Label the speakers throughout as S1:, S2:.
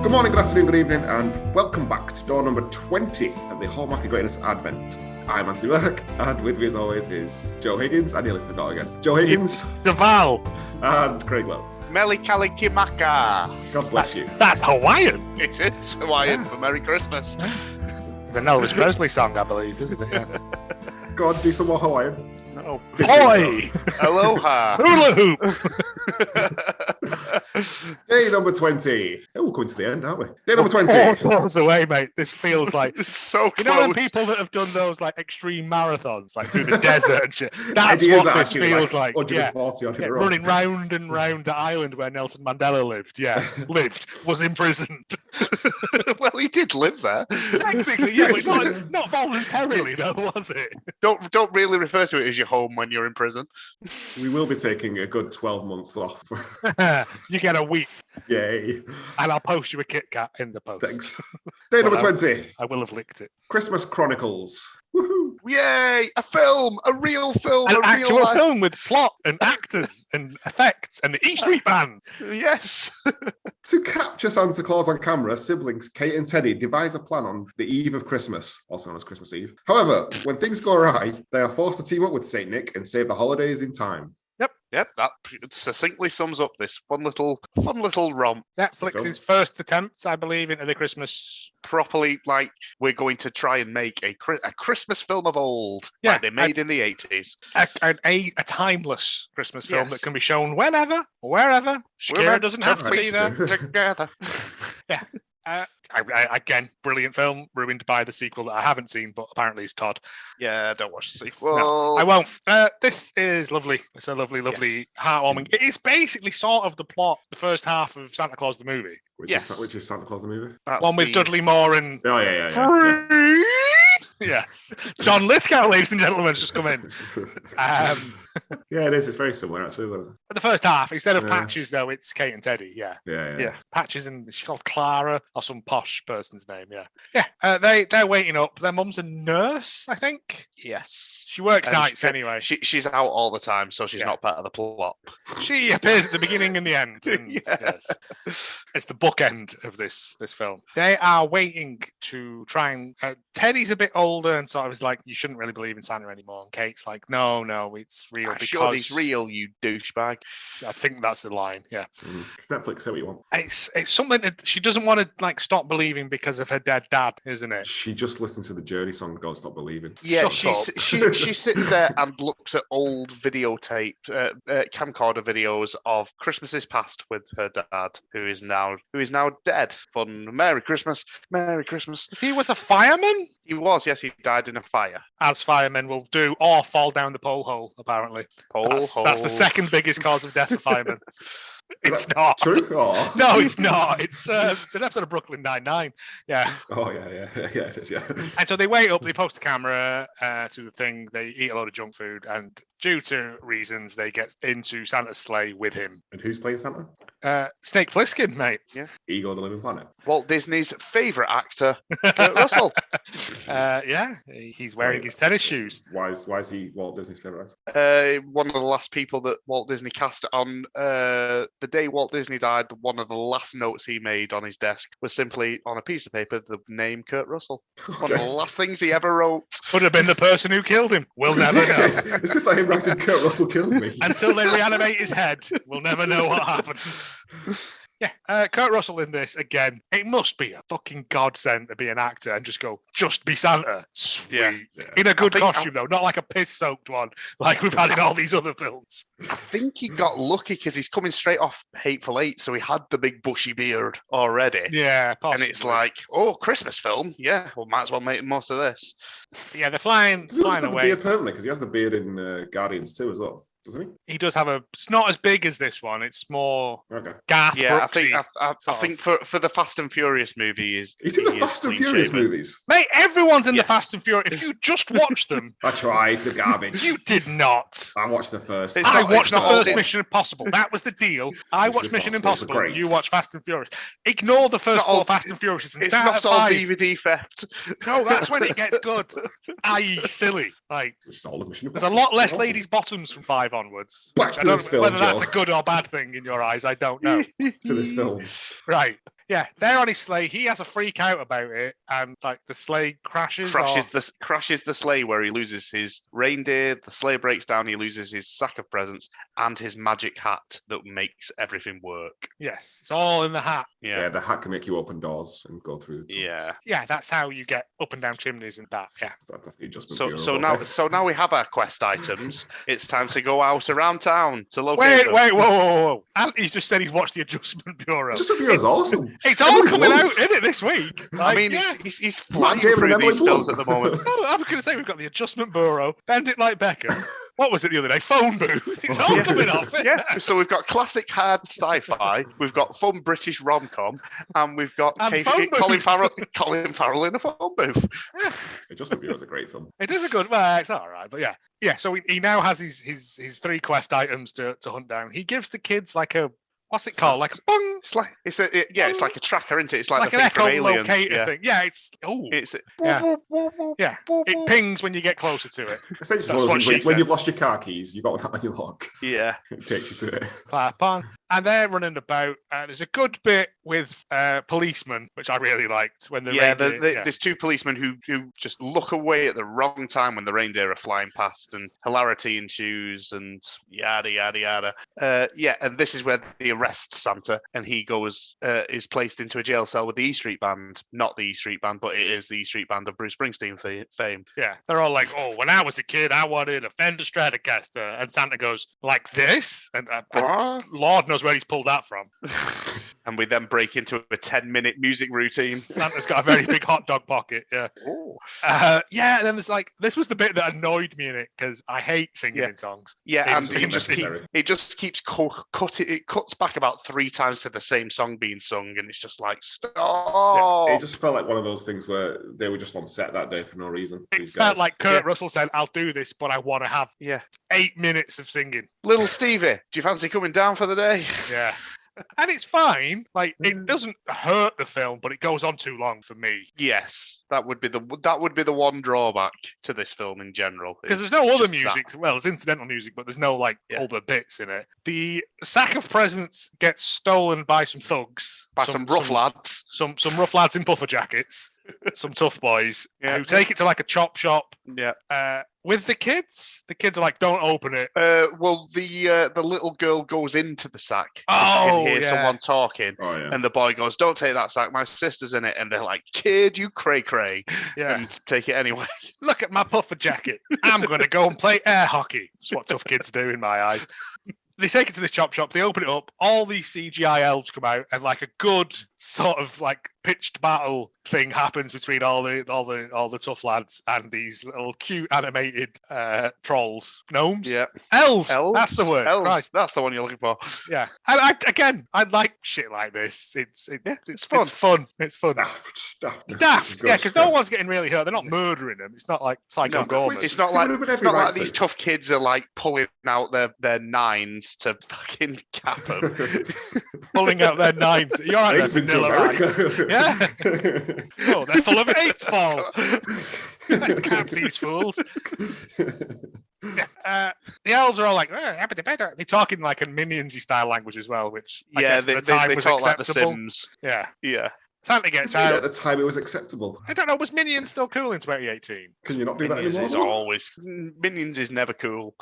S1: Good morning, good afternoon, good evening, and welcome back to door number 20 of the Hallmark of Greatness Advent. I'm Anthony Burke, and with me as always is Joe Higgins. I nearly forgot again. Joe Higgins.
S2: Deval.
S1: And Craig Lowe.
S3: Meli Kalikimaka.
S1: God bless you.
S2: That's Hawaiian.
S3: It is Hawaiian for Merry Christmas.
S2: The Elvis Presley song, I believe, isn't it? Yes.
S1: Go on, do some more Hawaiian.
S3: No.
S2: Hoi!
S3: Aloha.
S2: Hula hoop!
S1: Day number 20. Oh, we're coming to the end, aren't we? Day number 20.
S2: 4 floors away, mate. This feels like...
S3: It's so close.
S2: You know when people that have done those like extreme marathons, like through the desert and shit? That's
S1: It is
S2: what this
S1: actually
S2: feels like.
S1: 140 on a row.
S2: Running round and round the island where Nelson Mandela lived. Yeah, was imprisoned.
S3: Well, he did live there.
S2: Technically, yeah, but not voluntarily, though, was it?
S3: Don't really refer to it as your home when you're in prison.
S1: We will be taking a good 12 months off.
S2: You get a week.
S1: Yay.
S2: And I'll post you a Kit Kat in the post.
S1: Thanks. Day number 20.
S2: I will have licked it.
S1: Christmas Chronicles. Woohoo.
S3: Yay! A film! A real film!
S2: An
S3: a
S2: actual
S3: real
S2: film with plot and actors and effects and the E Street Band.
S3: Yes.
S1: To capture Santa Claus on camera, siblings Kate and Teddy devise a plan on the eve of Christmas, also known as Christmas Eve. However, when things go awry, they are forced to team up with Saint Nick and save the holidays in time.
S3: Yep. That succinctly sums up this fun little romp.
S2: Netflix's first attempt, I believe, into the Christmas.
S3: Properly, like we're going to try and make a Christmas film of old, like they made in the 80s.
S2: A timeless Christmas film that can be shown whenever, wherever. Shakira doesn't have to be there.
S3: Together.
S2: Yeah. Again, brilliant film, ruined by the sequel that I haven't seen, but apparently it's Todd.
S3: Yeah, don't watch the sequel.
S2: No, I won't. This is lovely. It's a lovely, heartwarming. It is basically sort of the plot, the first half of Santa Claus the movie.
S1: Which is Santa Claus the movie?
S3: That's
S2: one with Dudley Moore and...
S1: Oh, yeah.
S2: Yes. John Lithgow, ladies and gentlemen, has just come in.
S1: Yeah, it is. It's very similar, actually, isn't it?
S2: But the first half, instead of Patches, though, it's Kate and Teddy,
S1: Yeah.
S2: Patches and she's called Clara, or some posh person's name, they're waiting up. Their mum's a nurse, I think.
S3: Yes.
S2: She works nights anyway.
S3: She's out all the time, so she's not part of the plot.
S2: She appears at the beginning and the end. And, yes. It's the bookend of this film. They are waiting to try and... Teddy's a bit older and sort of is like, you shouldn't really believe in Santa anymore. And Kate's like, no, it's real.
S3: I'm sure he's real, you douchebag.
S2: I think that's the line, yeah.
S1: It's Netflix, say what you want.
S2: It's something that she doesn't want to like stop believing because of her dead dad, isn't it?
S1: She just listens to the Journey song and goes, stop believing.
S3: Yeah, she sits there and looks at old videotape, camcorder videos of Christmases past with her dad, who is now dead. Fun. Merry Christmas. Merry Christmas.
S2: He was a fireman?
S3: He was, yes, he died in a fire.
S2: As firemen will do, or fall down the pole hole, apparently. That's the second biggest cause of death for firemen. It's not
S1: true. Oh.
S2: No, it's not. It's an episode of Brooklyn Nine-Nine. Yeah.
S1: Oh yeah. It is, yeah.
S2: And so they wait up. They post the camera to the thing. They eat a load of junk food, and due to reasons, they get into Santa's sleigh with him.
S1: And who's playing Santa?
S2: Snake Plissken, mate.
S3: Yeah.
S1: Ego the Living Planet.
S3: Walt Disney's favourite actor, Kurt Russell.
S2: He's wearing his tennis shoes.
S1: Why is he Walt Disney's favourite
S3: actor? One of the last people that Walt Disney cast on the day Walt Disney died, one of the last notes he made on his desk was simply on a piece of paper the name Kurt Russell. Okay. One of the last things he ever wrote.
S2: Could have been the person who killed him. We'll never know.
S1: It's just like him writing Kurt Russell killed me.
S2: Until they reanimate his head, we'll never know what happened. Yeah, Kurt Russell in this, again, it must be a fucking godsend to be an actor and just be Santa. Sweet. Yeah. In a good costume, though, not like a piss-soaked one like we've had in all these other films.
S3: I think he got lucky because he's coming straight off Hateful Eight, so he had the big bushy beard already.
S2: Yeah, possibly.
S3: And it's like, Christmas film? Yeah, well, might as well make most of this.
S2: Yeah, they're flying away.
S1: The beard permanently, because he has the beard in Guardians too as well. Doesn't he?
S2: He does have it's not as big as this one. It's more Garth Brooksy.
S3: I think for the Fast and Furious movie
S1: he's in the Fast and Furious movies.
S2: Mate, everyone's in the Fast and Furious. If you just watch them.
S1: I tried the garbage.
S2: You did not.
S1: I watched the first.
S2: I watched the first Mission Impossible. That was the deal. I watched Mission Impossible. You watch Fast and Furious. Ignore the first four Fast and Furious and start at 5. It's not all
S3: DVD theft.
S2: No, that's when it gets good. I.e. silly. Like, there's a lot less ladies' bottoms from 5 onwards.
S1: Back to this film,
S2: whether that's a good or bad thing in your eyes, I don't know.
S1: To this film.
S2: Right. Yeah, they're on his sleigh. He has a freak out about it, and like the sleigh crashes.
S3: Crashes the sleigh where he loses his reindeer. The sleigh breaks down. He loses his sack of presents and his magic hat that makes everything work.
S2: Yes, it's all in the hat.
S1: Yeah, the hat can make you open doors and go through.
S2: Yeah, that's how you get up and down chimneys and that. Yeah.
S1: That's the adjustment.
S3: So now we have our quest items. It's time to go out around town to locate them.
S2: Wait, whoa. Anthony's just said he's watched the Adjustment Bureau.
S1: Adjustment Bureau's awesome.
S2: It's all coming out, isn't it, this week?
S3: Like, I mean, he's flying through these films at the moment.
S2: I'm going to say we've got the Adjustment Bureau, Bend It Like Beckham. What was it the other day? Phone booth. It's all coming off.
S3: Yeah. So we've got classic hard sci-fi, we've got fun British rom-com, and we've got Colin Farrell in a phone booth.
S2: Yeah.
S1: Adjustment Bureau is a great film.
S2: It is a good. Well, it's all right, but yeah. Yeah, so he now has his 3 quest items to hunt down. He gives the kids like a, what's it called? Like a bong.
S3: It's like a tracker, isn't it? It's like
S2: an echolocator thing. Yeah, it pings when you get closer to it.
S1: Essentially, when you've lost your car keys, you've got that on your lock.
S3: Yeah,
S1: it takes you to it.
S2: Clap on. And they're running about. There's a good bit with policemen, which I really liked when
S3: there's 2 policemen who just look away at the wrong time when the reindeer are flying past, and hilarity ensues, and yada yada yada. And this is where they arrest Santa, and he is placed into a jail cell with the E Street Band. Not the E Street Band, but it is the E Street Band of Bruce Springsteen fame.
S2: Yeah, they're all like, "Oh, when I was a kid, I wanted a Fender Stratocaster," and Santa goes, "Like this?" And Lord knows where he's pulled that from.
S3: And we then break into a 10-minute music routine.
S2: Santa's got a very big hot dog pocket. Yeah. And then there's like, this was the bit that annoyed me in it because I hate singing in songs.
S3: Yeah, and it just keeps cutting. It cuts back about 3 times to the same song being sung, and it's just like, stop.
S1: Yeah, it just felt like one of those things where they were just on set that day for no reason.
S2: It felt like Kurt Russell said, "I'll do this, but I want to have 8 minutes of singing."
S3: Little Stevie, do you fancy coming down for the day?
S2: Yeah. And it's fine. Like, it doesn't hurt the film, but it goes on too long for me.
S3: Yes, that would be the one drawback to this film in general.
S2: Because there's no other music. Well, there's incidental music, but there's no other bits in it. The sack of presents gets stolen by some thugs,
S3: by some rough lads,
S2: some rough lads in puffer jackets, some tough boys who take it to like a chop shop.
S3: Yeah.
S2: With the kids are like, "Don't open it."
S3: Well, the little girl goes into the sack.
S2: Oh,
S3: can hear someone talking, and the boy goes, "Don't take that sack. My sister's in it." And they're like, "Kid, you cray cray," and take it anyway.
S2: Look at my puffer jacket. I'm going to go and play air hockey. That's what tough kids do in my eyes. They take it to this chop shop. They open it up. All these CGI elves come out, and like a good sort of like pitched battle thing happens between all the tough lads and these little cute animated gnomes.
S3: Yeah,
S2: elves. That's the word.
S3: Elves.
S2: Christ.
S3: That's the one you're looking for.
S2: Yeah. I like shit like this. It's fun. It's fun. Daft. Yeah, because no one's getting really hurt. They're not murdering them. It's not like Psycho Gorman.
S3: It's not like these tough kids are like pulling out their nines to fucking cap them.
S2: Pulling out their nines. You're right, that's vanilla ice. Yeah. Oh, they're full of AIDS, Paul. Cap these fools. The elves are all like, they're talking like a Minions-y style language as well, which I guess at the time was
S3: talk
S2: acceptable.
S3: Like the Sims.
S2: Yeah. Santa gets out.
S1: At the time, it was acceptable.
S2: I don't know. Was Minions still cool in 2018?
S1: Can you not do
S3: Minions
S1: that anymore?
S3: Minions is never cool.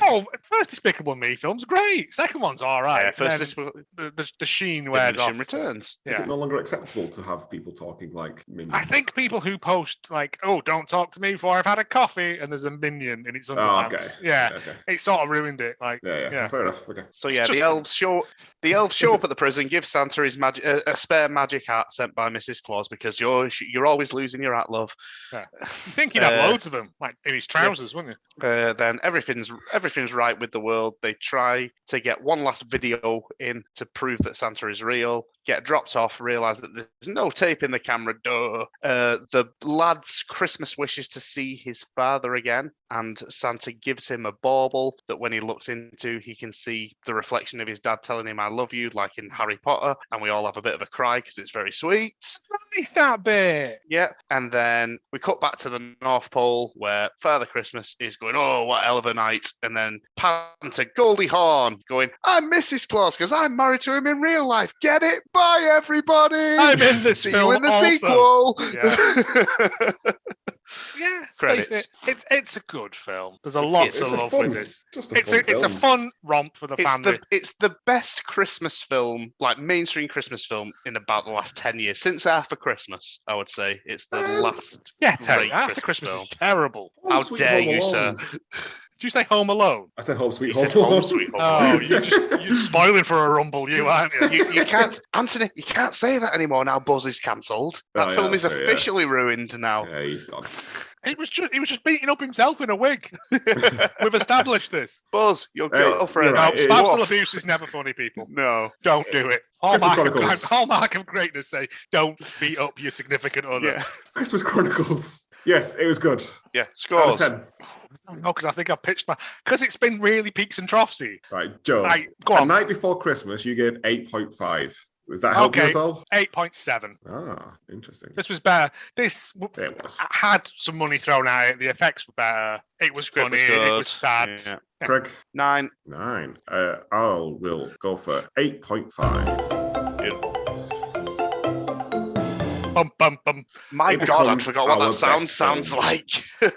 S2: Oh, first Despicable Me film's great. Second one's all right. Yeah, the sheen wears off.
S3: Returns.
S1: Is it no longer acceptable to have people talking like Minions?
S2: I think people who post like, "Oh, don't talk to me before I've had a coffee," and there's a Minion in its underpants.
S1: Okay.
S2: Yeah. Okay. It sort of ruined it. Like,
S1: yeah. Fair enough. Okay.
S3: So the elves show up at the prison, give Santa his a spare magic hat sent by Mrs. Claus because you're always losing your hat, love.
S2: Yeah. You think he'd have loads of them, like in his trousers, wouldn't you?
S3: Then everything's right with the world. They try to get one last video in to prove that Santa is real. Get dropped off, realise that there's no tape in the camera. Duh. The lad's Christmas wishes to see his father again, and Santa gives him a bauble that when he looks into, he can see the reflection of his dad telling him, "I love you," like in Harry Potter, and we all have a bit of a cry because it's very sweet.
S2: Nice that bit.
S3: Yeah, and then we cut back to the North Pole where Father Christmas is going, oh, what hell of a night. And then pan to Goldie Hawn going, I'm Mrs. Claus because I'm married to him in real life. Get it? Bye, everybody.
S2: I'm in this
S3: See
S2: film
S3: you in the
S2: also.
S3: sequel.
S2: Yeah. Yeah,
S3: Credits.
S2: It's a good film. There's a lot to love with this. It's a fun romp for the family.
S3: It's the best Christmas film, like mainstream Christmas film, in about the last 10 years. Since After Christmas, I would say it's the last.
S2: Yeah,
S3: After
S2: Christmas is terrible.
S3: How dare you, sir?
S2: Did you say Home Alone?
S1: I said Home Sweet
S3: Home.
S1: Home.
S2: Oh, you're spoiling for a rumble, aren't you?
S3: You can't, Anthony. You can't say that anymore now. Buzz is cancelled. That film is officially ruined now.
S1: Yeah, he's gone.
S2: He was just beating up himself in a wig. We've established this.
S3: Buzz, your girlfriend.
S1: Right,
S2: Spousal abuse is never funny, people.
S3: No,
S2: don't do it. Hallmark of greatness say, don't beat up your significant other.
S3: Yeah.
S1: Christmas Chronicles. Yes, it was good.
S3: Yeah, scores.
S1: Out of 10.
S2: No, because I think I've pitched because it's been really peaks and troughsy.
S1: Right, Joe.
S2: Right, go on.
S1: The night before Christmas, you gave 8.5. Does that help you at all?
S2: 8.7.
S1: Ah, interesting.
S2: This was better.
S1: It was.
S2: Had some money thrown at it. The effects were better. It was funny. It was sad.
S3: Yeah.
S1: Craig?
S3: 9.
S1: We'll go for 8.5.
S2: Bum, bum, bum.
S3: My God, I forgot what that sounds like.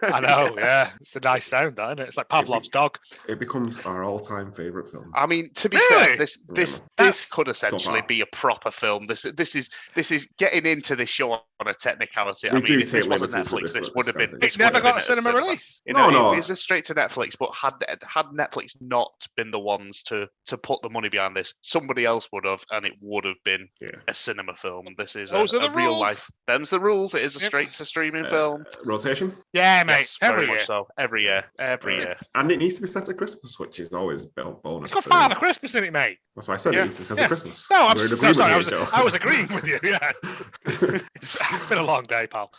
S2: I know, yeah. It's a nice sound, isn't it? It's like Pavlov's dog.
S1: It becomes our all-time favourite film.
S3: I mean, to be fair, this could essentially be a proper film. This is getting into this show on a technicality.
S1: We do
S3: if this
S1: take
S3: wasn't
S1: liberties with
S3: Netflix,
S1: this
S3: would have been.
S2: It never got a cinema release.
S1: No.
S3: It was a straight to Netflix, but had Netflix not been the ones to put the money behind this, somebody else would have, and it would have been a cinema film. And this is a real life. Them's the rules. It is a straight to streaming film.
S1: Rotation?
S2: Yeah, mate.
S3: Yes,
S2: every
S3: much
S2: year.
S3: So. Every year.
S1: And it needs to be set at Christmas, which is always a bonus.
S2: It's got Father Christmas in it, mate.
S1: That's why I said it needs to be set at Christmas.
S2: No, I'm so sorry. I was agreeing with you. Yeah. It's been a long day, pal.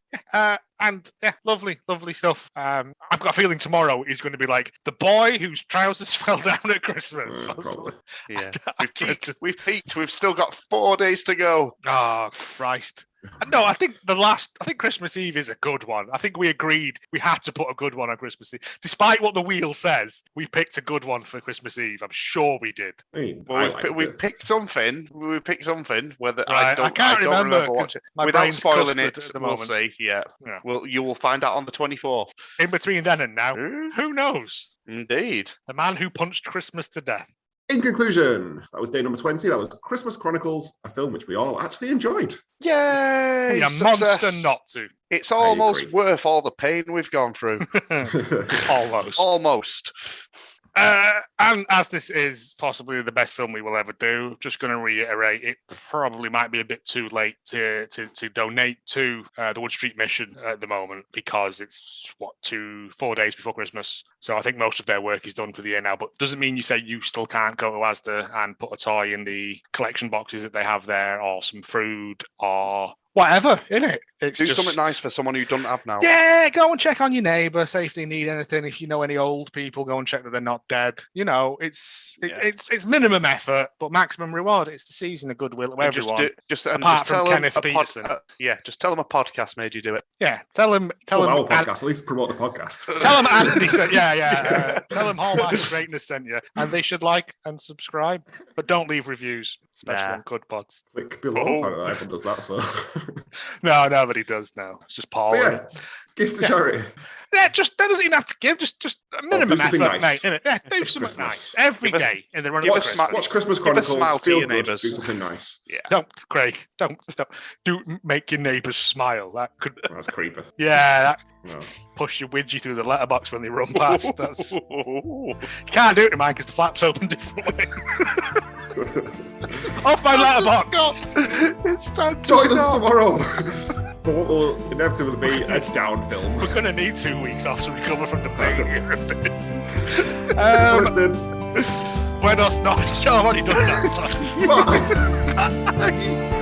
S2: And lovely stuff. I've got a feeling tomorrow is going to be like the boy whose trousers fell down at Christmas.
S1: Probably.
S3: Yeah. We've peaked. We've still got 4 days to go.
S2: Oh, Christ. No, I think Christmas Eve is a good one. I think we agreed we had to put a good one on Christmas Eve. Despite what the wheel says, we picked a good one for Christmas Eve. I'm sure we did.
S3: We've picked something. We picked something. Whether
S2: right, I can't remember
S3: without spoiling it
S2: at the moment.
S3: We'll say, yeah. Well, you will find out on the 24th.
S2: In between then and now, who knows?
S3: Indeed.
S2: The man who punched Christmas to death.
S1: In conclusion, that was day number 20. That was Christmas Chronicles, a film which we all actually enjoyed.
S3: Yay!
S2: A monster not to.
S3: It's almost worth all the pain we've gone through. Almost.
S2: And as this is possibly the best film we will ever do, just going to reiterate, it probably might be a bit too late to donate to the Wood Street Mission at the moment because it's 4 days before Christmas. So I think most of their work is done for the year now. But doesn't mean you say you still can't go to Asda and put a toy in the collection boxes that they have there, or some food, or whatever, innit?
S3: Do something nice for someone who doesn't have now.
S2: Yeah, go and check on your neighbour, say if they need anything. If you know any old people, go and check that they're not dead. You know, it's minimum effort, but maximum reward. It's the season of goodwill to everyone. Apart from Kenneth Peterson.
S3: Just tell them a podcast made you do it.
S2: Yeah, tell them.
S1: Our podcast, at least promote the podcast.
S2: Tell them Anthony said, tell them Hallmark of Greatness sent you, and they should like and subscribe, but don't leave reviews, especially on Good Pods.
S1: Click below. I don't know if everyone does that, so.
S2: No, nobody does now. It's just Paul.
S1: Give to charity.
S2: Yeah, that doesn't even have to give. Just a minimum effort,
S1: nice.
S2: mate. Innit? Yeah, do something nice every day in the run of Christmas.
S1: Watch Christmas Chronicles. Feel good. Do something nice.
S3: Yeah.
S2: Don't, Craig. Don't. Do make your neighbours smile.
S1: That's creepy.
S2: Yeah. Push your widgie through the letterbox when they run past. You can't do it to mine because the flaps open differently. Off my letterbox.
S3: It's time to
S1: join us tomorrow for what will inevitably be a down film.
S2: We're going to need 2 weeks off to recover from the failure of this. Buenos noches. I've already done that.
S1: Bye.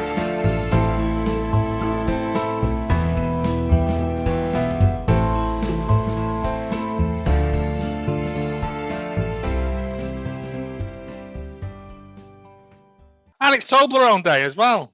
S2: And it's Toblerone Day as well.